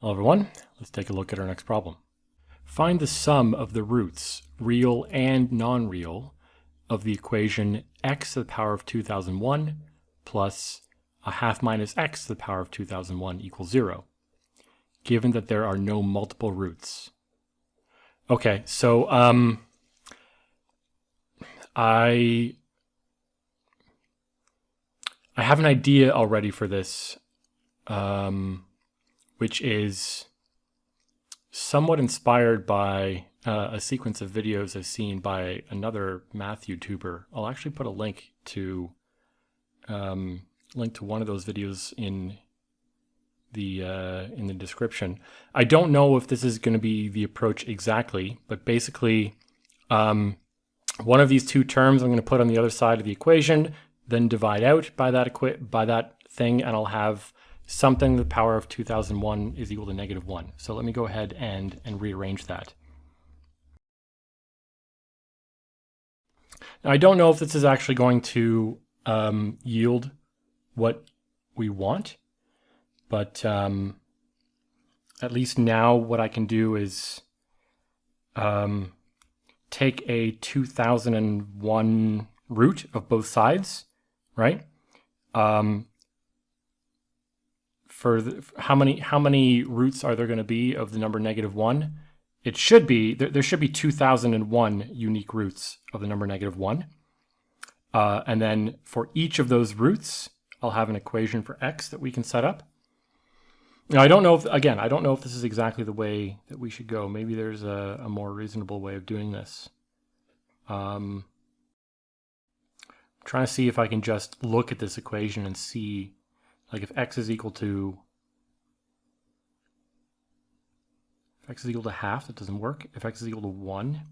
Hello everyone, let's take a look at our next problem. Find the sum of the roots, real and non-real, of the equation x to the power of 2001 plus a half minus x to the power of 2001 equals 0, given that there are no multiple roots. Okay, so I have an idea already for this, which is somewhat inspired by a sequence of videos I've seen by another math YouTuber. I'll actually put a link to one of those videos in the description. I don't know if this is going to be the approach exactly, but basically one of these two terms I'm going to put on the other side of the equation, then divide out by that thing, and I'll have something to the power of 2001 is equal to -1. So let me go ahead and rearrange that. Now I don't know if this is actually going to yield what we want, but at least now what I can do is take a 2001 root of both sides, right? How many roots are there going to be of the number -1? It should be, there should be 2001 unique roots of the number -1. And then for each of those roots, I'll have an equation for x that we can set up. Now I don't know if, again, I don't know if this is exactly the way that we should go. Maybe there's a more reasonable way of doing this. I'm trying to see if I can just look at this equation and see, like, if x is equal to half, that doesn't work. If x is equal to 1,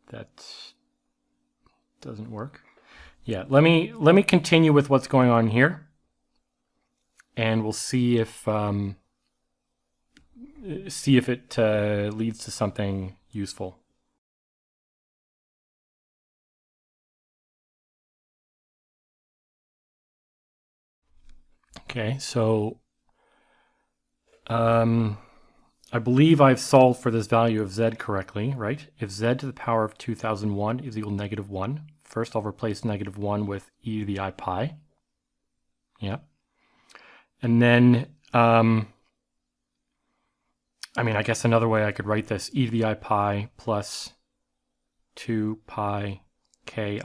that doesn't work. Yeah, let me continue with what's going on here, and we'll see if it leads to something useful. Okay, so I believe I've solved for this value of z correctly, right? If z to the power of 2001 is equal to -1, first I'll replace -1 with e to the I pi. Yeah. And then, I mean, I guess another way I could write this, e to the I pi plus 2 pi ki,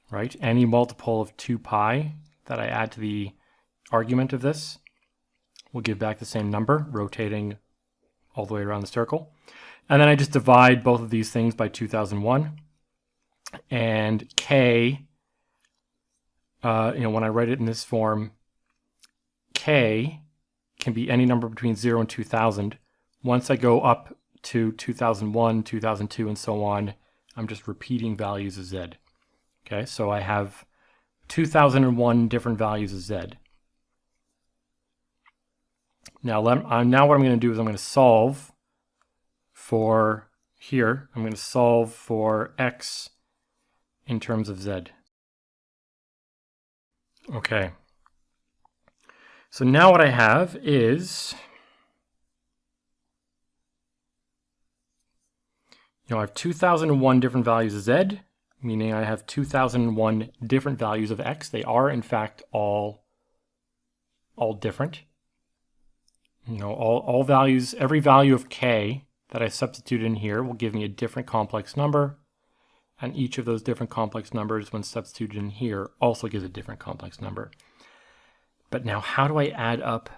right? Any multiple of 2 pi that I add to the argument of this will give back the same number, rotating all the way around the circle. And then I just divide both of these things by 2001. And k, when I write it in this form, k can be any number between 0 and 2000. Once I go up to 2001, 2002, and so on, I'm just repeating values of z. Okay, so I have 2001 different values of z. Now what I'm going to do is I'm going to solve for here. I'm going to solve for x in terms of z. Okay. So now what I have is, I have 2001 different values of z, meaning I have 2001 different values of x. They are, in fact, all different. All values, every value of k that I substitute in here will give me a different complex number, and each of those different complex numbers, when substituted in here, also gives a different complex number. But now, how do I add up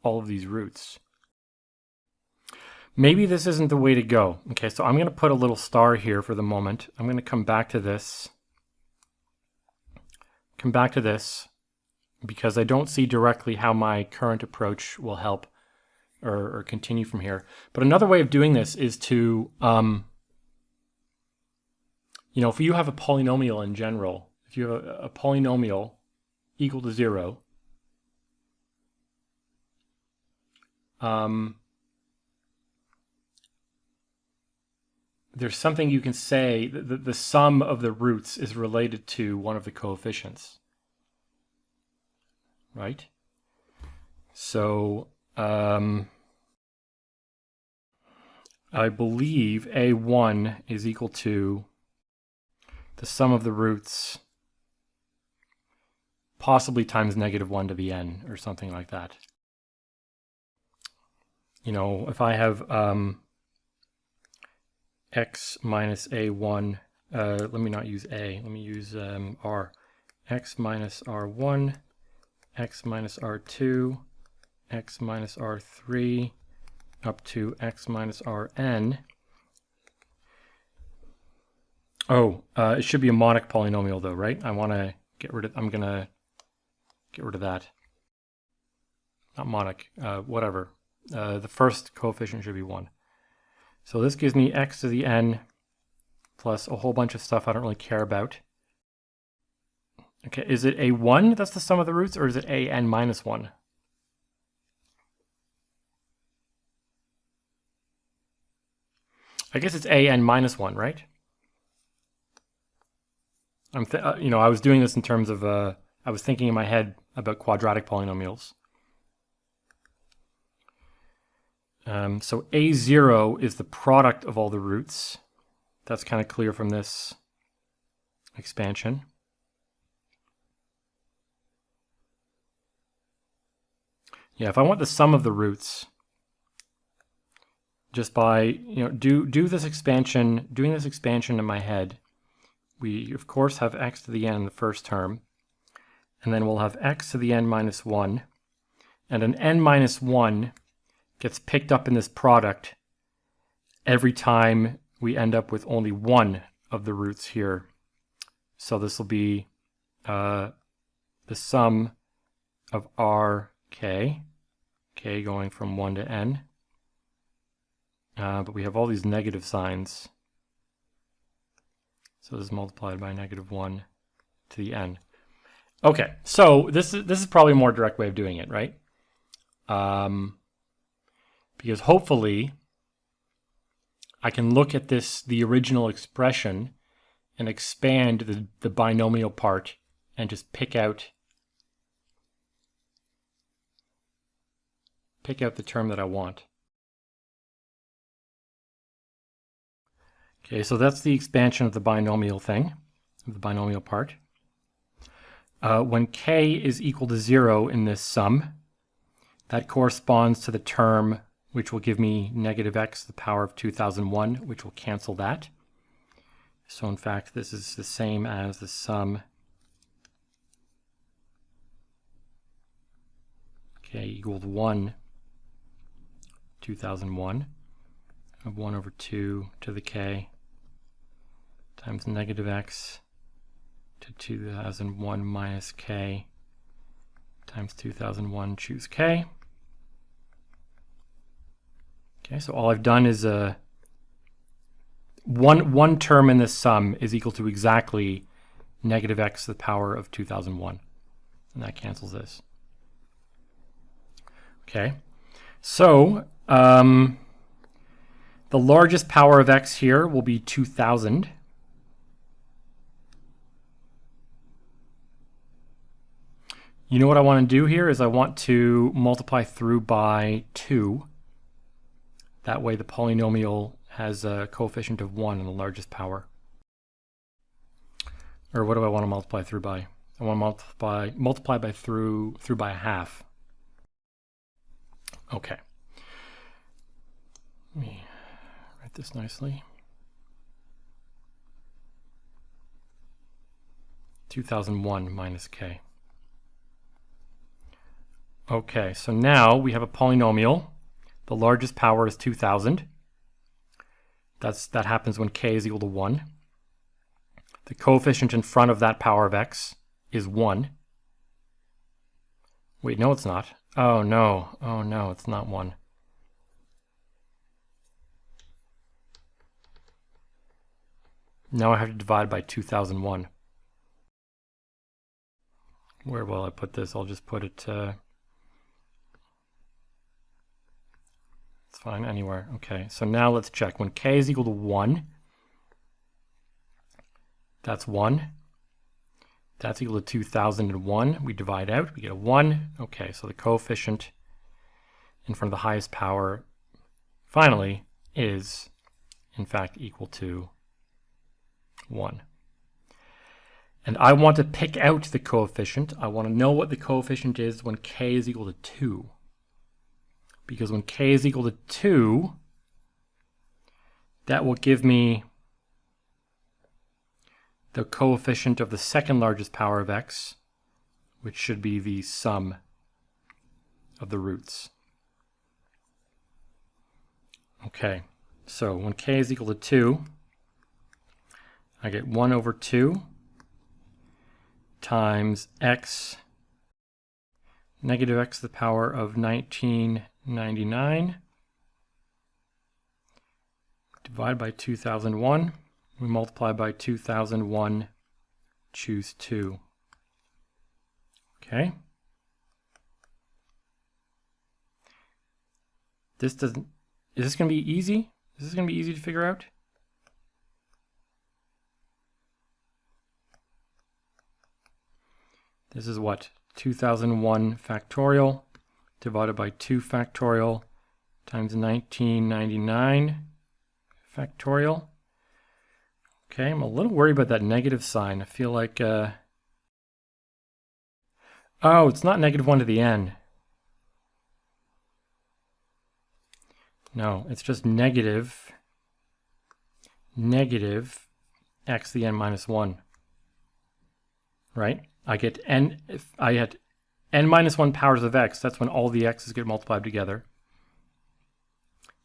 all of these roots? Maybe this isn't the way to go. Okay, so I'm going to put a little star here for the moment. I'm going to come back to this. Because I don't see directly how my current approach will help or continue from here. But another way of doing this is to, if you have a polynomial in general, if you have a polynomial equal to 0, there's something you can say that the sum of the roots is related to one of the coefficients. right? So I believe a1 is equal to the sum of the roots possibly times -1 to the n or something like that. You know, if I have x minus a1, let me not use a, let me use r. X minus r1, x minus r2, x minus r3, up to x minus rn. Oh, it should be a monic polynomial though, right? I want to get rid of, I'm going to get rid of that. Not monic, whatever. The first coefficient should be 1. So this gives me x to the n plus a whole bunch of stuff I don't really care about. Okay, is it a1 that's the sum of the roots, or is it an minus 1? I guess it's an minus 1, right? You know, I was doing this in terms of, I was thinking in my head about quadratic polynomials. So a0 is the product of all the roots. That's kind of clear from this expansion. Yeah, if I want the sum of the roots, just by, you know, doing this expansion in my head, we of course have x to the n in the first term, and then we'll have x to the n minus 1, and an n minus 1 gets picked up in this product every time we end up with only one of the roots here. So this will be the sum of rk, k going from 1 to n. But we have all these negative signs. So this is multiplied by -1 to the n. Okay, so this is probably a more direct way of doing it, right? Because hopefully I can look at the original expression and expand the binomial part and just pick out the term that I want. Okay, so that's the expansion of the binomial thing, of the binomial part. When k is equal to 0 in this sum, that corresponds to the term which will give me -x to the power of 2001, which will cancel that. So in fact, this is the same as the sum k equals 1, 2001, of 1 over 2 to the k times -x to 2001 minus k times 2001, choose k. Okay, so all I've done is one term in this sum is equal to exactly -x to the power of 2001, and that cancels this. Okay, so the largest power of x here will be 2000. You know what I want to do here is I want to multiply through by 2. That way the polynomial has a coefficient of 1 in the largest power. Or what do I want to multiply through by? I want to multiply by through by a half. Okay. Let me write this nicely. 2001 minus k. Okay, so now we have a polynomial. The largest power is 2000. That happens when k is equal to 1. The coefficient in front of that power of x is 1. Wait, no, it's not. Oh no, it's not 1. Now I have to divide by 2001. Where will I put this? I'll just put it, it's fine, anywhere. Okay, so now let's check. When k is equal to 1, that's 1. That's equal to 2001. We divide out, we get a 1. Okay, so the coefficient in front of the highest power finally is in fact equal to 1. And I want to pick out the coefficient. I want to know what the coefficient is when k is equal to 2. Because when k is equal to 2, that will give me the coefficient of the second largest power of x, which should be the sum of the roots. Okay, so when k is equal to 2, I get 1 over 2 times x, negative x to the power of 1999, divided by 2001. We multiply by 2001, choose 2. Okay. Is this going to be easy? Is this going to be easy to figure out? This is what? 2001 factorial divided by 2 factorial times 1999 factorial. Okay, I'm a little worried about that negative sign. I feel like, oh, it's not -1 to the n. No, it's just negative x to the n minus 1. Right? I get n, if I had n minus 1 powers of x, that's when all the x's get multiplied together.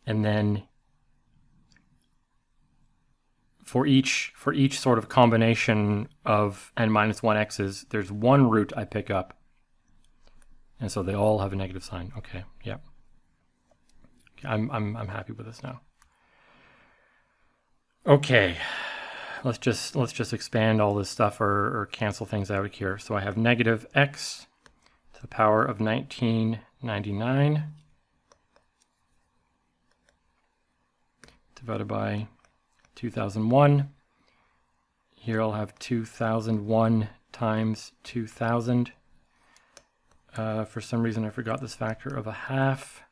And then for each sort of combination of n minus 1 x's, there's one root I pick up. And so they all have a negative sign. Okay, yeah. Okay, I'm happy with this now. Okay. Let's just expand all this stuff or cancel things out here. So I have negative x to the power of 1999 divided by 2001. Here I'll have 2001 times 2000. For some reason I forgot this factor of a half.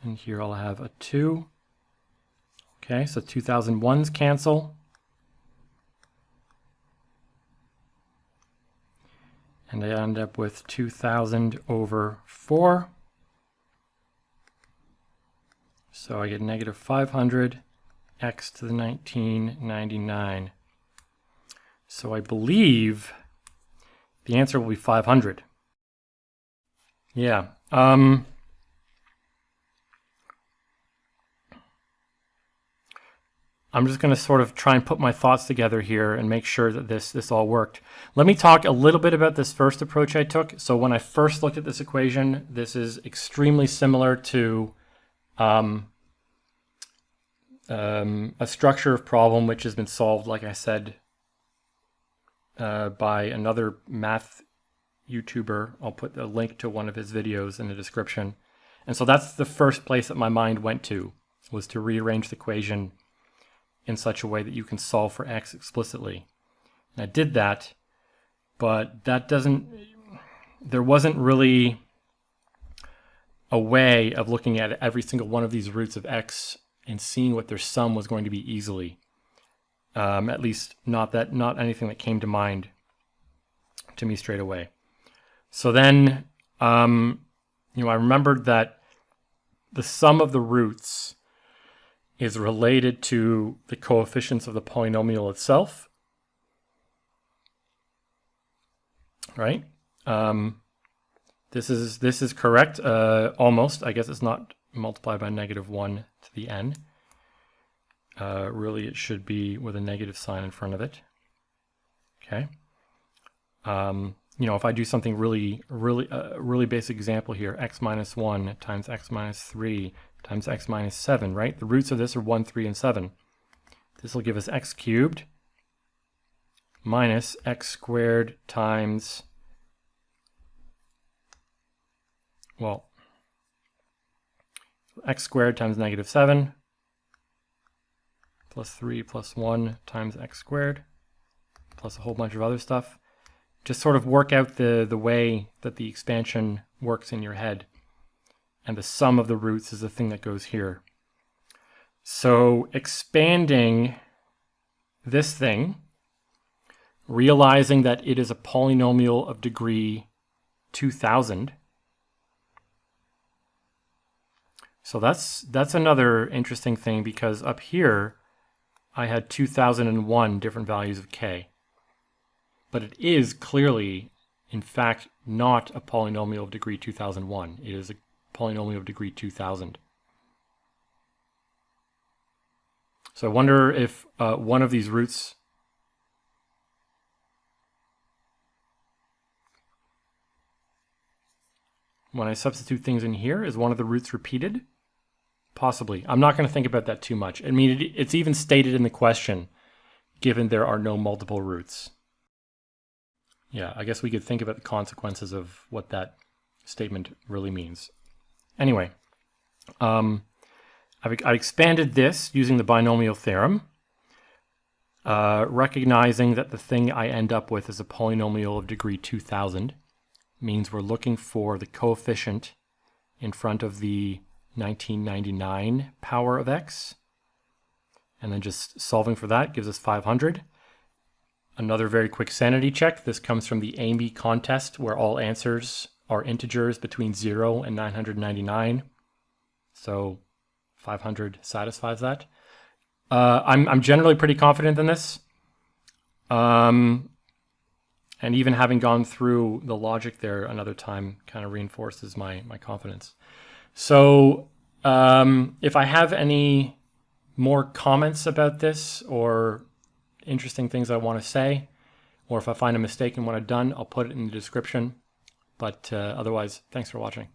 And here I'll have a 2. Okay, so 2001s cancel. And I end up with 2000 over 4. So I get negative 500 x to the 1999. So I believe the answer will be 500. Yeah. I'm just going to sort of try and put my thoughts together here and make sure that this all worked. Let me talk a little bit about this first approach I took. So when I first looked at this equation, this is extremely similar to a structure of problem which has been solved, like I said, by another math YouTuber. I'll put a link to one of his videos in the description. And so that's the first place that my mind went to, was to rearrange the equation in such a way that you can solve for x explicitly. And I did that, but there wasn't really a way of looking at every single one of these roots of x and seeing what their sum was going to be easily. At least not anything that came to mind to me straight away. So then, I remembered that the sum of the roots is related to the coefficients of the polynomial itself, right? This is correct, almost. I guess it's not multiplied by -1 to the n. Really, it should be with a negative sign in front of it. Okay. If I do something really basic example here, x minus 1 times x minus 3 times x minus 7, right? The roots of this are 1, 3, and 7. This will give us x cubed minus x squared times, well, x squared times -7 plus 3 plus 1 times x squared plus a whole bunch of other stuff. Just sort of work out the way that the expansion works in your head. And the sum of the roots is the thing that goes here. So expanding this thing, realizing that it is a polynomial of degree 2000. So that's another interesting thing, because up here I had 2001 different values of k. But it is clearly, in fact, not a polynomial of degree 2001. It is a polynomial of degree 2000. So I wonder if one of these roots when I substitute things in here, is one of the roots repeated? Possibly. I'm not going to think about that too much. I mean, it's even stated in the question, given there are no multiple roots. Yeah, I guess we could think about the consequences of what that statement really means. Anyway, I expanded this using the binomial theorem, recognizing that the thing I end up with is a polynomial of degree 2000. Means we're looking for the coefficient in front of the 1999 power of x. And then just solving for that gives us 500. Another very quick sanity check. This comes from the AIME contest, where all answers are integers between 0 and 999. So 500 satisfies that. I'm generally pretty confident in this. And even having gone through the logic there another time kind of reinforces my confidence. So if I have any more comments about this or interesting things I want to say, or if I find a mistake in what I've done, I'll put it in the description. But otherwise, thanks for watching.